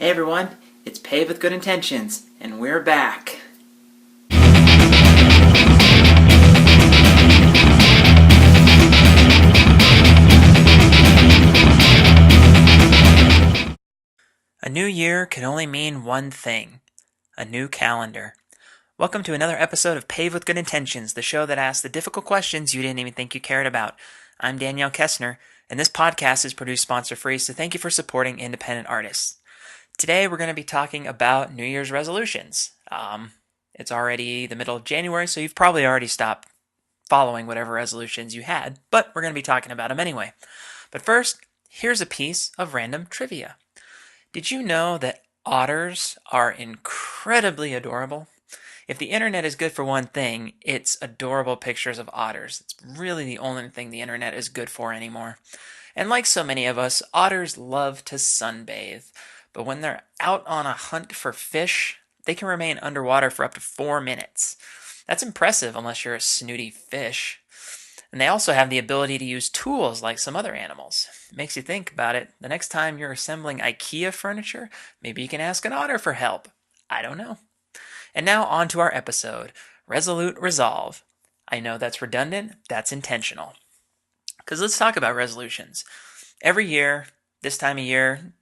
Hey everyone, it's Paved with Good Intentions, and we're back. A new year can only mean one thing: a new calendar. Welcome to another episode of Paved with Good Intentions, the show that asks the difficult questions you didn't even think you cared about. I'm Danielle Kessner, and this podcast is produced sponsor-free, so thank you for supporting independent artists. Today we're going to be talking about New Year's resolutions. It's already the middle of January, so you've probably already stopped following whatever resolutions you had, but we're going to be talking about them anyway. But first, here's a piece of random trivia. Did you know that otters are incredibly adorable? If the internet is good for one thing, it's adorable pictures of otters. It's really the only thing the internet is good for anymore. And like so many of us, otters love to sunbathe. But when they're out on a hunt for fish, they can remain underwater for up to 4 minutes. That's impressive unless you're a snooty fish. And they also have the ability to use tools like some other animals. It makes you think about it. The next time you're assembling IKEA furniture, maybe you can ask an otter for help. I don't know. And now on to our episode, Resolute Resolve. I know that's redundant, that's intentional. Because let's talk about resolutions. Every year, this time of year,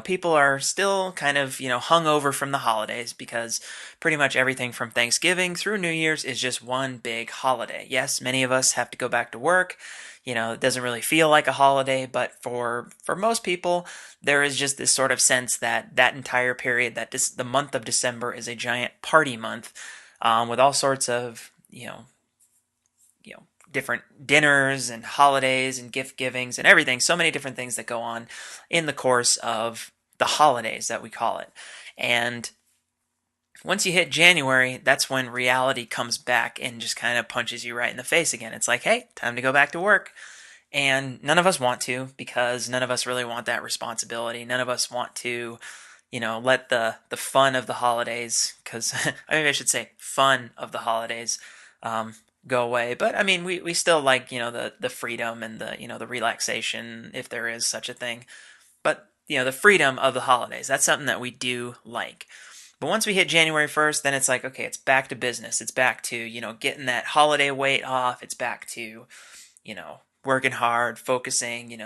people are still kind of, hung over from the holidays because pretty much everything from Thanksgiving through New Year's is just one big holiday. Yes, many of us have to go back to work. It doesn't really feel like a holiday, but for most people, there is just this sort of sense that entire period, the month of December is a giant party month, with all sorts of, different dinners and holidays and gift givings and everything. So many different things that go on in the course of the holidays that we call it. And once you hit January, that's when reality comes back and just kind of punches you right in the face again. It's like, hey, time to go back to work. And none of us want to, because none of us really want that responsibility. None of us want to, let the fun of the holidays, because maybe I should say fun of the holidays, go away. But I mean, we still like, the freedom and the relaxation, if there is such a thing. But, the freedom of the holidays, that's something that we do like. But once we hit January 1st, then it's like, okay, it's back to business. It's back to, getting that holiday weight off. It's back to, working hard, focusing,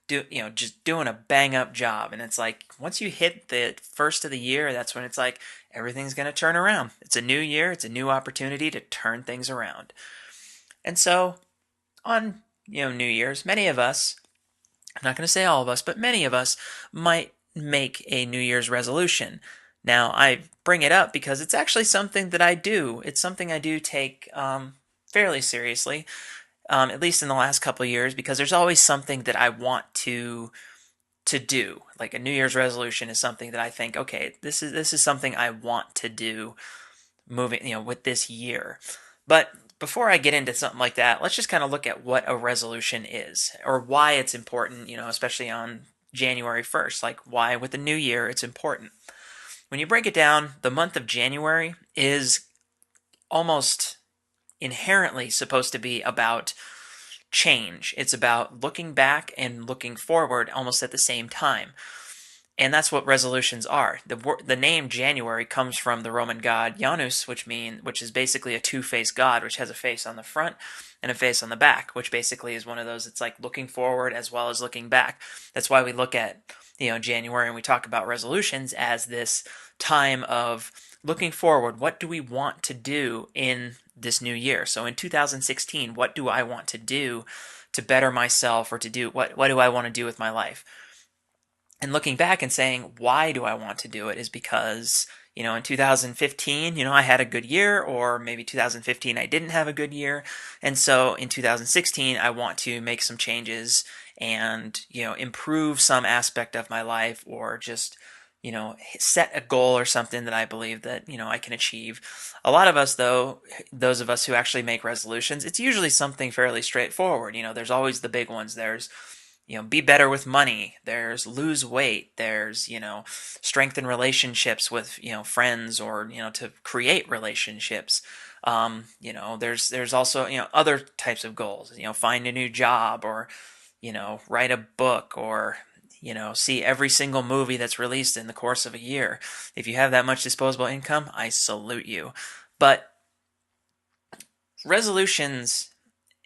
just doing a bang up job. And it's like, once you hit the first of the year, that's when it's like, everything's going to turn around. It's a new year. It's a new opportunity to turn things around. And so on, New Year's, many of us, I'm not going to say all of us, but many of us might make a New Year's resolution. Now, I bring it up because it's actually something that I do. It's something I do take fairly seriously, at least in the last couple of years, because there's always something that I want to do. Like a New Year's resolution is something that I think, okay, this is something I want to do moving, with this year. But before I get into something like that, let's just kind of look at what a resolution is, or why it's important, especially on January 1st, like why with the new year it's important. When you break it down, the month of January is almost inherently supposed to be about change. It's about looking back and looking forward almost at the same time. And that's what resolutions are. The name January comes from the Roman god Janus, which is basically a two-faced god, which has a face on the front and a face on the back, which basically is one of those, it's like looking forward as well as looking back. That's why we look at, January, and we talk about resolutions as this time of looking forward. What do we want to do in this new year? So in 2016, what do I want to do to better myself, or to do what do I want to do with my life? And looking back and saying, why do I want to do it, is because, in 2015, I had a good year, or maybe 2015 I didn't have a good year. And so in 2016, I want to make some changes and, improve some aspect of my life, or just, set a goal or something that I believe that, I can achieve. A lot of us, though, those of us who actually make resolutions, it's usually something fairly straightforward. There's always the big ones. There's, be better with money. There's lose weight. There's, strengthen relationships with, friends, or, to create relationships. There's also, other types of goals, find a new job, or, write a book, or, see every single movie that's released in the course of a year. If you have that much disposable income, I salute you. But resolutions,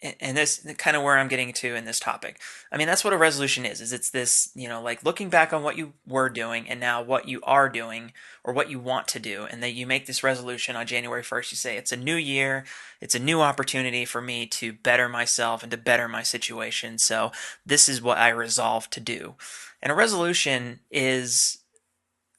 and this is kind of where I'm getting to in this topic. I mean, that's what a resolution is it's this, like looking back on what you were doing and now what you are doing or what you want to do. And then you make this resolution on January 1st. You say, it's a new year. It's a new opportunity for me to better myself and to better my situation. So this is what I resolve to do. And a resolution is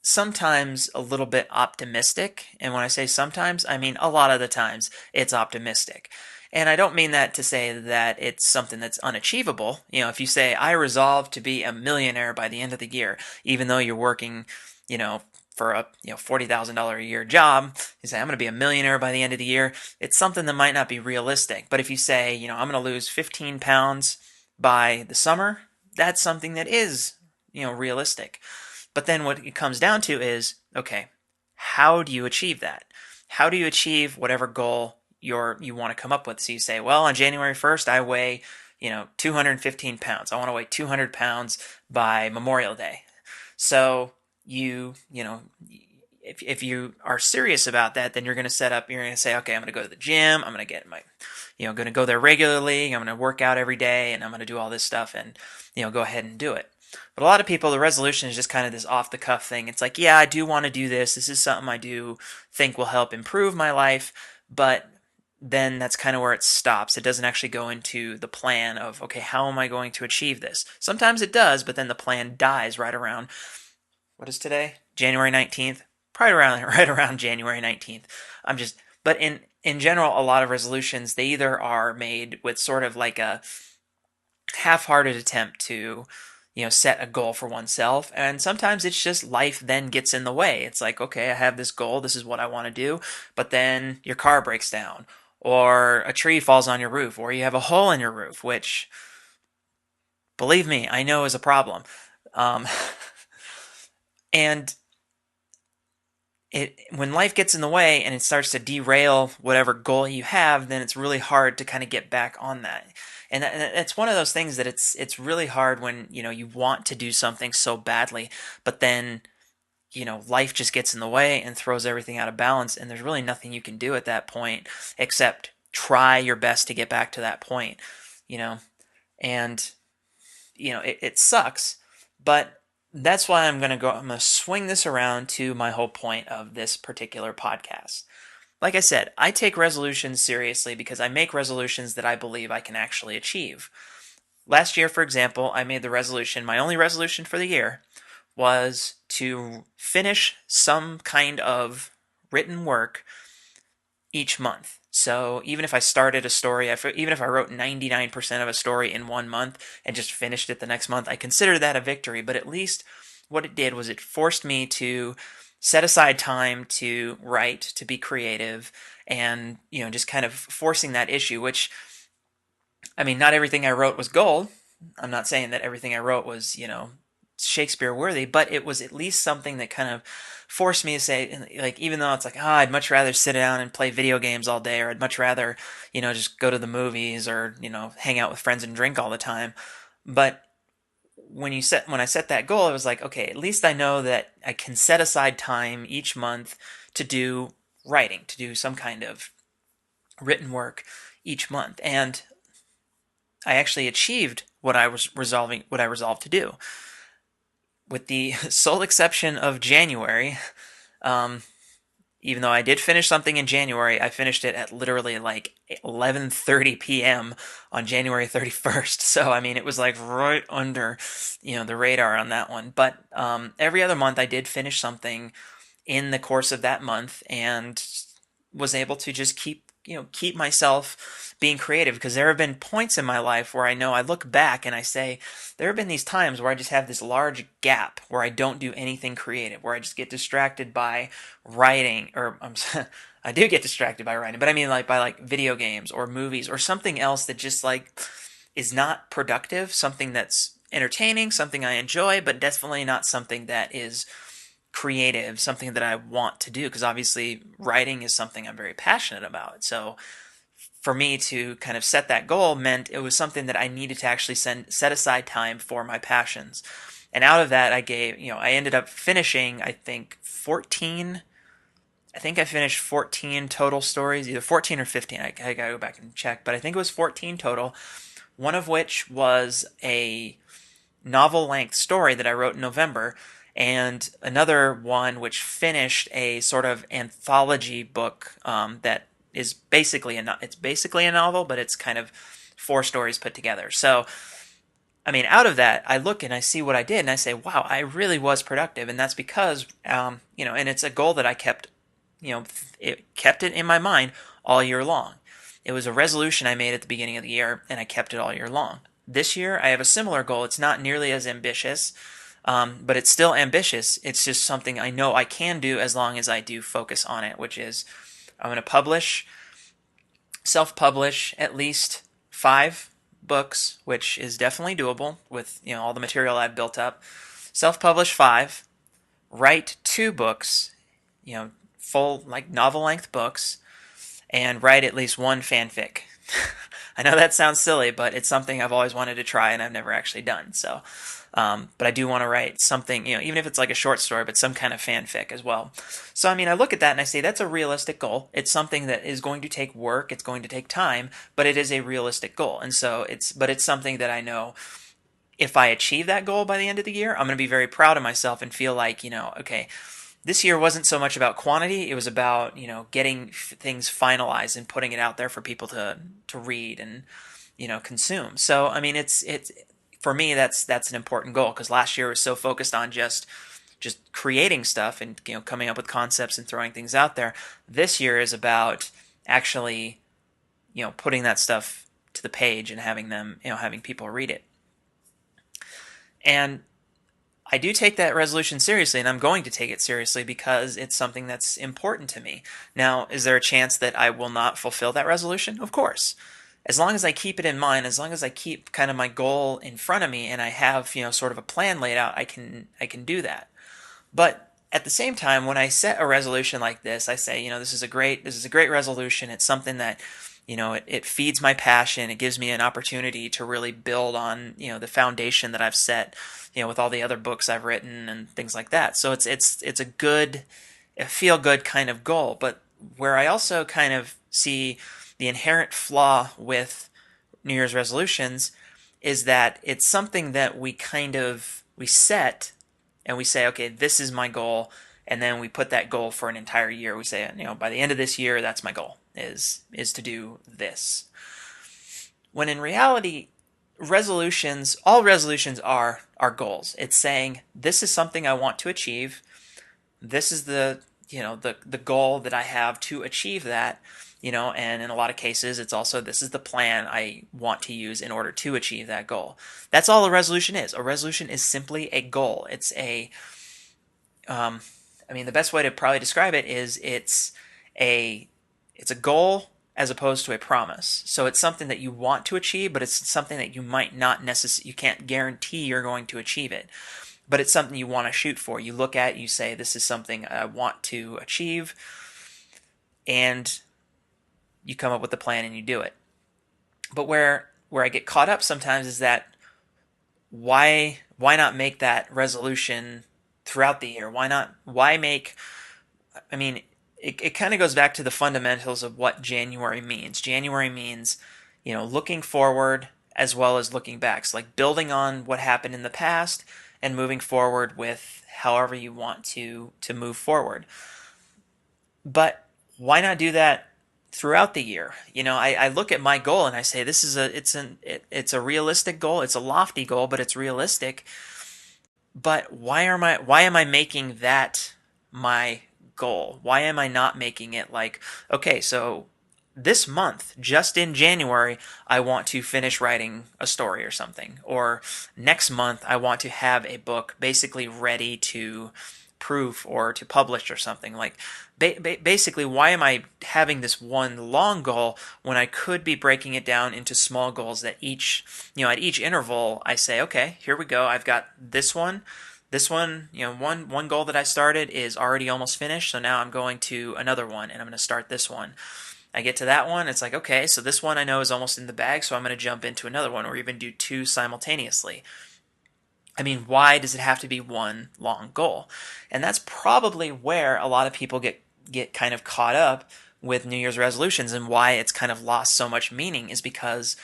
sometimes a little bit optimistic. And when I say sometimes, I mean a lot of the times it's optimistic. And I don't mean that to say that it's something that's unachievable. If you say, I resolve to be a millionaire by the end of the year, even though you're working, for a $40,000 a year job, you say, I'm going to be a millionaire by the end of the year. It's something that might not be realistic. But if you say, I'm going to lose 15 pounds by the summer, that's something that is, realistic. But then what it comes down to is, okay, how do you achieve that? How do you achieve whatever goal you want to come up with? So you say, well, on January 1st, I weigh, 215 pounds. I want to weigh 200 pounds by Memorial Day. So if you are serious about that, then you're going to you're going to say, okay, I'm going to go to the gym. I'm going to get going to go there regularly. I'm going to work out every day and I'm going to do all this stuff and, go ahead and do it. But a lot of people, the resolution is just kind of this off the cuff thing. It's like, yeah, I do want to do this. This is something I do think will help improve my life. But then that's kind of where it stops. It doesn't actually go into the plan of, okay, how am I going to achieve this? Sometimes it does, but then the plan dies right around, what is today? January 19th? Probably right around January 19th. But in general, a lot of resolutions, they either are made with sort of like a half-hearted attempt to set a goal for oneself, and sometimes it's just life then gets in the way. It's like, okay, I have this goal, this is what I want to do, but then your car breaks down or a tree falls on your roof or you have a hole in your roof, which, believe me, I know is a problem. um, and when life gets in the way and it starts to derail whatever goal you have, then it's really hard to kind of get back on that. And it's one of those things that it's really hard when you want to do something so badly, but then life just gets in the way and throws everything out of balance, and there's really nothing you can do at that point except try your best to get back to that point. you know and it sucks, but that's why I'm going to swing this around to my whole point of this particular podcast. Like I said, I take resolutions seriously because I make resolutions that I believe I can actually achieve. Last year, for example, I made the resolution, my only resolution for the year was to finish some kind of written work each month. So even if I started a story, even if I wrote 99% of a story in 1 month and just finished it the next month, I consider that a victory. But at least what it did was it forced me to set aside time to write, to be creative, and just kind of forcing that issue, which, I mean, not everything I wrote was gold. I'm not saying that everything I wrote was, Shakespeare worthy, but it was at least something that kind of forced me to say, like, even though it's like, I'd much rather sit down and play video games all day, or I'd much rather, just go to the movies or, hang out with friends and drink all the time. But when I set that goal, it was like, okay, at least I know that I can set aside time each month to do writing, to do some kind of written work each month. And I actually achieved what I resolved to do. With the sole exception of January, um, even though I did finish something in January, I finished it at literally like 11:30 p.m. on January 31st. So I mean, it was like right under, the radar on that one. But every other month, I did finish something in the course of that month, and was able to just keep myself being creative, because there have been points in my life where I know I look back and I say, there have been these times where I just have this large gap where I don't do anything creative, where I just get distracted by writing, or I do get distracted by writing, but I mean like by like video games or movies or something else that just like is not productive, something that's entertaining, something I enjoy, but definitely not something that is creative, something that I want to do, because obviously writing is something I'm very passionate about. So for me to kind of set that goal meant it was something that I needed to actually set aside time for my passions. And out of that, I ended up finishing, I think I finished 14 total stories, either 14 or 15. I gotta go back and check, but I think it was 14 total. One of which was a novel length story that I wrote in November, and another one which finished a sort of anthology book that is it's basically a novel, but it's kind of four stories put together. So I mean, out of that, I look and I see what I did, and I say, wow, I really was productive, and that's because, and it's a goal that I kept, it kept it in my mind all year long. It was a resolution I made at the beginning of the year, and I kept it all year long. This year, I have a similar goal. It's not nearly as ambitious, but it's still ambitious. It's just something I know I can do as long as I do focus on it, which is I'm going to self-publish at least 5 books, which is definitely doable with all the material I've built up. Self-publish 5, write 2 books, full like novel-length books, and write at least one fanfic. I know that sounds silly, but it's something I've always wanted to try and I've never actually done. So, but I do want to write something, even if it's like a short story, but some kind of fanfic as well. So, I mean, I look at that and I say that's a realistic goal. It's something that is going to take work, it's going to take time, but it is a realistic goal. And so it's something that I know if I achieve that goal by the end of the year, I'm going to be very proud of myself and feel like, okay, this year wasn't so much about quantity, it was about, getting things finalized and putting it out there for people to read and, consume. So, I mean, it's for me that's an important goal because last year was so focused on just creating stuff and coming up with concepts and throwing things out there. This year is about actually, putting that stuff to the page and having people read it. And I do take that resolution seriously, and I'm going to take it seriously because it's something that's important to me. Now, is there a chance that I will not fulfill that resolution? Of course. As long as I keep it in mind, as long as I keep kind of my goal in front of me and I have, sort of a plan laid out, I can do that. But at the same time, when I set a resolution like this, I say, this is a great resolution. It's something that, it feeds my passion. It gives me an opportunity to really build on, the foundation that I've set, with all the other books I've written and things like that. So a feel good kind of goal. But where I also kind of see the inherent flaw with New Year's resolutions is that it's something that we set and we say, okay, this is my goal, and then we put that goal for an entire year. We say, by the end of this year, that's my goal is to do this. When in reality, all resolutions are goals. It's saying this is something I want to achieve. This is the goal that I have to achieve that. And in a lot of cases, it's also this is the plan I want to use in order to achieve that goal. That's all a resolution is. A resolution is simply a goal. The best way to probably describe it is it's a goal as opposed to a promise. So it's something that you want to achieve, but it's something that you might not you can't guarantee you're going to achieve it. But it's something you want to shoot for. You look at, you say, this is something I want to achieve, and you come up with a plan and you do it. But where I get caught up sometimes is that why not make that resolution throughout the year? It kind of goes back to the fundamentals of what January means. January means, looking forward as well as looking back. So like building on what happened in the past and moving forward with however you want to move forward. But why not do that throughout the year? I look at my goal and I say it's a realistic goal. It's a lofty goal, but it's realistic. But why am I making that my goal? Why am I not making it like, okay, so this month, just in January, I want to finish writing a story or something. Or next month, I want to have a book basically ready to proof or to publish or something. Like, basically, why am I having this one long goal when I could be breaking it down into small goals that at each interval, I say, okay, here we go. I've got this one. One goal that I started is already almost finished, so now I'm going to another one, and I'm going to start this one. I get to that one, it's like, okay, so this one I know is almost in the bag, so I'm going to jump into another one, or even do 2 simultaneously. I mean, why does it have to be one long goal? And that's probably where a lot of people get kind of caught up with New Year's resolutions, and why it's kind of lost so much meaning is because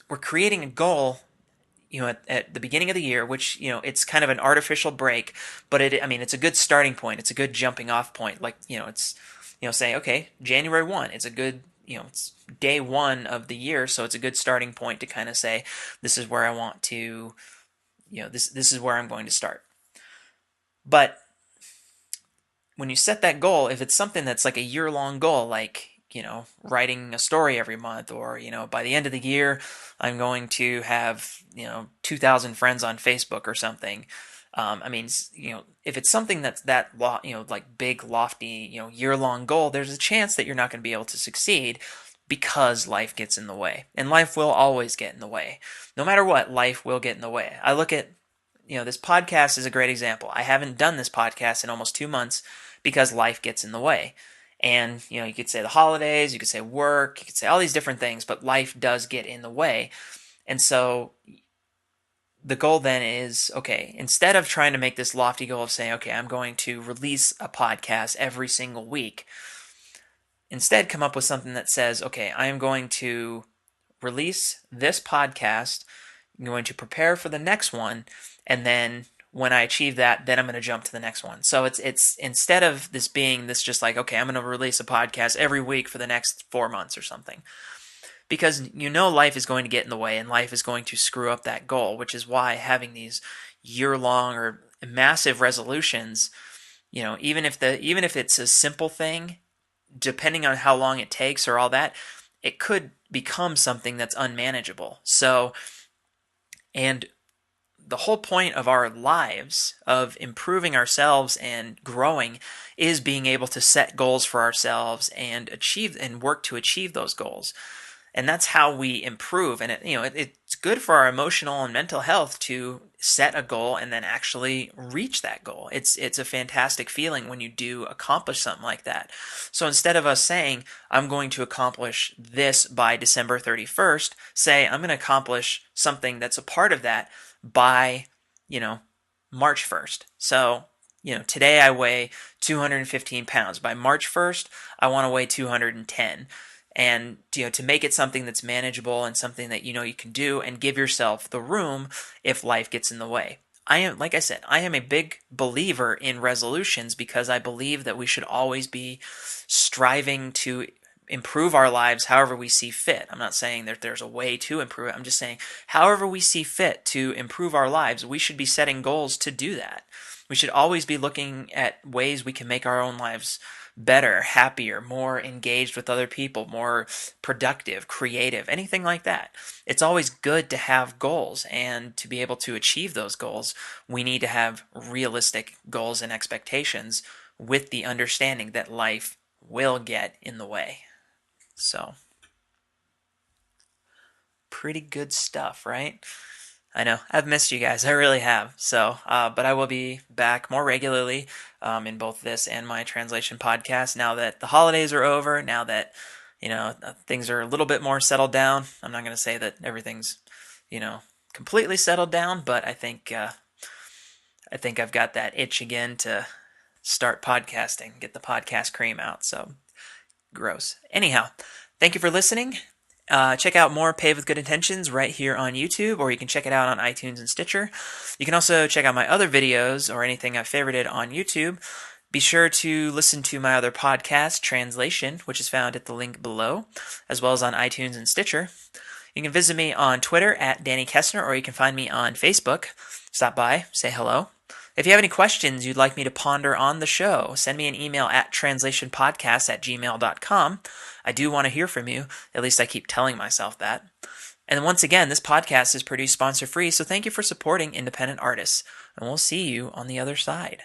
we're creating a goal, at the beginning of the year, which, it's kind of an artificial break, but I mean, it's a good starting point. It's a good jumping off point. Like, it's, say, okay, January 1, it's a good, it's day one of the year. So it's a good starting point to kind of say, this is where I want to, this is where I'm going to start. But when you set that goal, if it's something that's like a year-long goal, like, writing a story every month, or, by the end of the year, I'm going to have, 2,000 friends on Facebook or something. I mean, if it's something that's like big, lofty, year-long goal, there's a chance that you're not going to be able to succeed because life gets in the way. And life will always get in the way. No matter what, life will get in the way. I look at, this podcast is a great example. I haven't done this podcast in almost 2 months because life gets in the way. And, you could say the holidays, you could say work, you could say all these different things, but life does get in the way. And so the goal then is, okay, instead of trying to make this lofty goal of saying, okay, I'm going to release a podcast every single week, instead come up with something that says, okay, I am going to release this podcast, I'm going to prepare for the next one, and then when I achieve that, then I'm going to jump to the next one. So it's instead of this being this just like, okay, I'm going to release a podcast every week for the next 4 months or something. Because life is going to get in the way, and life is going to screw up that goal, which is why having these year-long or massive resolutions, even if it's a simple thing, depending on how long it takes or all that, it could become something that's unmanageable. So, and the whole point of our lives, of improving ourselves and growing, is being able to set goals for ourselves and achieve and work to achieve those goals. And that's how we improve. And it's good for our emotional and mental health to set a goal and then actually reach that goal. It's a fantastic feeling when you do accomplish something like that. So instead of us saying, I'm going to accomplish this by December 31st, say, I'm going to accomplish something that's a part of that by, March 1st. So, today I weigh 215 pounds. By March 1st, I want to weigh 210. And to make it something that's manageable and something that you can do, and give yourself the room if life gets in the way. Like I said, I am a big believer in resolutions, because I believe that we should always be striving to improve our lives however we see fit. I'm not saying that there's a way to improve it. I'm just saying however we see fit to improve our lives, we should be setting goals to do that. We should always be looking at ways we can make our own lives better, happier, more engaged with other people, more productive, creative, anything like that. It's always good to have goals, and to be able to achieve those goals, we need to have realistic goals and expectations, with the understanding that life will get in the way. So, pretty good stuff, right? I know, I've missed you guys, I really have. So, but I will be back more regularly in both this and my translation podcast now that the holidays are over, now that, things are a little bit more settled down. I'm not going to say that everything's, completely settled down, but I think I've got that itch again to start podcasting, get the podcast cream out. So, gross. Anyhow, thank you for listening. Check out more Paved with Good Intentions right here on YouTube, or you can check it out on iTunes and Stitcher. You can also check out my other videos or anything I've favorited on YouTube. Be sure to listen to my other podcast, Translation, which is found at the link below, as well as on iTunes and Stitcher. You can visit me on Twitter at Danny Kessner, or you can find me on Facebook. Stop by, say hello. If you have any questions you'd like me to ponder on the show, send me an email at translationpodcast@gmail.com. I do want to hear from you. At least I keep telling myself that. And once again, this podcast is produced sponsor-free, so thank you for supporting independent artists. And we'll see you on the other side.